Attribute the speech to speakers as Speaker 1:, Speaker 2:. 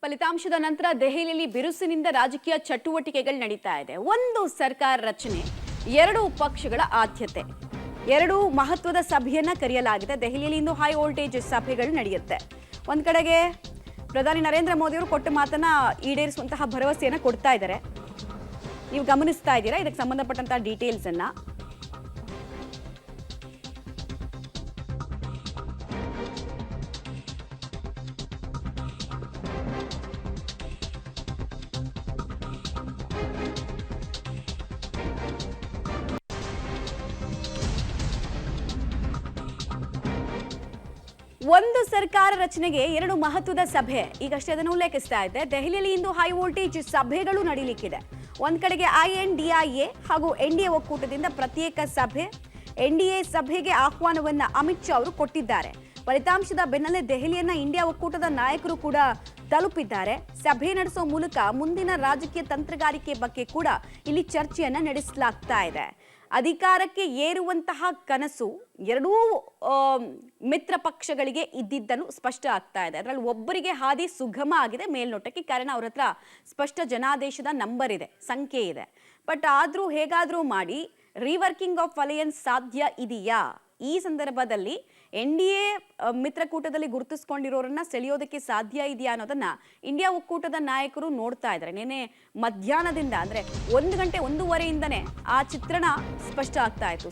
Speaker 1: ಫಲಿತಾಂಶದ ನಂತರ ದೆಹಲಿಯಲ್ಲಿ ಬಿರುಸಿನಿಂದ ರಾಜಕೀಯ ಚಟುವಟಿಕೆಗಳು ನಡೀತಾ ಇದೆ. ಒಂದು ಸರ್ಕಾರ ರಚನೆ, ಎರಡು ಪಕ್ಷಗಳ ಆದ್ಯತೆ, ಎರಡು ಮಹತ್ವದ ಸಭೆಯನ್ನ ಕರೆಯಲಾಗಿದೆ. ದೆಹಲಿಯಲ್ಲಿ ಇಂದು ಹೈ ವೋಲ್ಟೇಜ್ ಸಭೆಗಳು ನಡೆಯುತ್ತೆ. ಒಂದ್ ಕಡೆಗೆ ಪ್ರಧಾನಿ ನರೇಂದ್ರ ಮೋದಿ ಅವರು ಕೊಟ್ಟ ಮಾತನ್ನ ಈಡೇರಿಸುವಂತಹ ಭರವಸೆಯನ್ನ ಕೊಡ್ತಾ ಇದ್ದಾರೆ. ನೀವು ಗಮನಿಸ್ತಾ ಇದ್ದೀರಾ ಇದಕ್ಕೆ ಸಂಬಂಧಪಟ್ಟಂತಹ ಡೀಟೇಲ್ಸ್ ಅನ್ನ. ಒಂದು ಸರ್ಕಾರ ರಚನೆಗೆ ಎರಡು ಮಹತ್ವದ ಸಭೆ, ಈಗಷ್ಟೇ ಅದನ್ನು ಉಲ್ಲೇಖಿಸ್ತಾ ಇದೆ. ದೆಹಲಿಯಲ್ಲಿ ಇಂದು ಹೈ ವೋಲ್ಟೇಜ್ ಸಭೆಗಳು ನಡೀಲಿಕ್ಕಿದೆ. ಒಂದ್ ಕಡೆಗೆ INDIA ಹಾಗೂ NDA ಒಕ್ಕೂಟದಿಂದ ಪ್ರತ್ಯೇಕ ಸಭೆ. NDA ಸಭೆಗೆ ಆಹ್ವಾನವನ್ನ ಅಮಿತ್ ಶಾ ಅವರು ಕೊಟ್ಟಿದ್ದಾರೆ. ಫಲಿತಾಂಶದ ಬೆನ್ನಲ್ಲೇ ದೆಹಲಿಯನ್ನ ಇಂಡಿಯಾ ಒಕ್ಕೂಟದ ನಾಯಕರು ಕೂಡ ತಲುಪಿದ್ದಾರೆ. ಸಭೆ ನಡೆಸುವ ಮೂಲಕ ಮುಂದಿನ ರಾಜಕೀಯ ತಂತ್ರಗಾರಿಕೆ ಬಗ್ಗೆ ಕೂಡ ಇಲ್ಲಿ ಚರ್ಚೆಯನ್ನ ನಡೆಸಲಾಗ್ತಾ ಇದೆ. ಅಧಿಕಾರಕ್ಕೆ ಏರುವಂತಹ ಕನಸು ಎರಡೂ ಮಿತ್ರ ಪಕ್ಷಗಳಿಗೆ ಇದ್ದಿದ್ದನ್ನು ಸ್ಪಷ್ಟ ಆಗ್ತಾ ಇದೆ. ಅದರಲ್ಲಿ ಒಬ್ಬರಿಗೆ ಹಾದಿ ಸುಗಮ ಆಗಿದೆ ಮೇಲ್ನೋಟಕ್ಕೆ, ಕಾರಣ ಅವ್ರ ಹತ್ರ ಸ್ಪಷ್ಟ ಜನಾದೇಶದ ನಂಬರ್ ಇದೆ, ಸಂಖ್ಯೆ ಇದೆ. ಬಟ್ ಆದ್ರೂ ಹೇಗಾದ್ರೂ ಮಾಡಿ ರಿವರ್ಕಿಂಗ್ ಆಫ್ ಅಲಯನ್ಸ್ ಸಾಧ್ಯ ಇದೆಯಾ? ಈ ಸಂದರ್ಭದಲ್ಲಿ NDA ಮಿತ್ರಕೂಟದಲ್ಲಿ ಗುರುತಿಸ್ಕೊಂಡಿರೋರನ್ನ ಸೆಳೆಯೋದಕ್ಕೆ ಸಾಧ್ಯ ಇದೆಯಾ ಅನ್ನೋದನ್ನ ಇಂಡಿಯಾ ಒಕ್ಕೂಟದ ನಾಯಕರು ನೋಡ್ತಾ ಇದ್ದಾರೆ. ನಿನ್ನೆ ಮಧ್ಯಾಹ್ನದಿಂದ ಅಂದ್ರೆ 1 ಗಂಟೆ 1:30ಇಂದನೇ ಆ ಚಿತ್ರಣ ಸ್ಪಷ್ಟ ಆಗ್ತಾ ಇತ್ತು.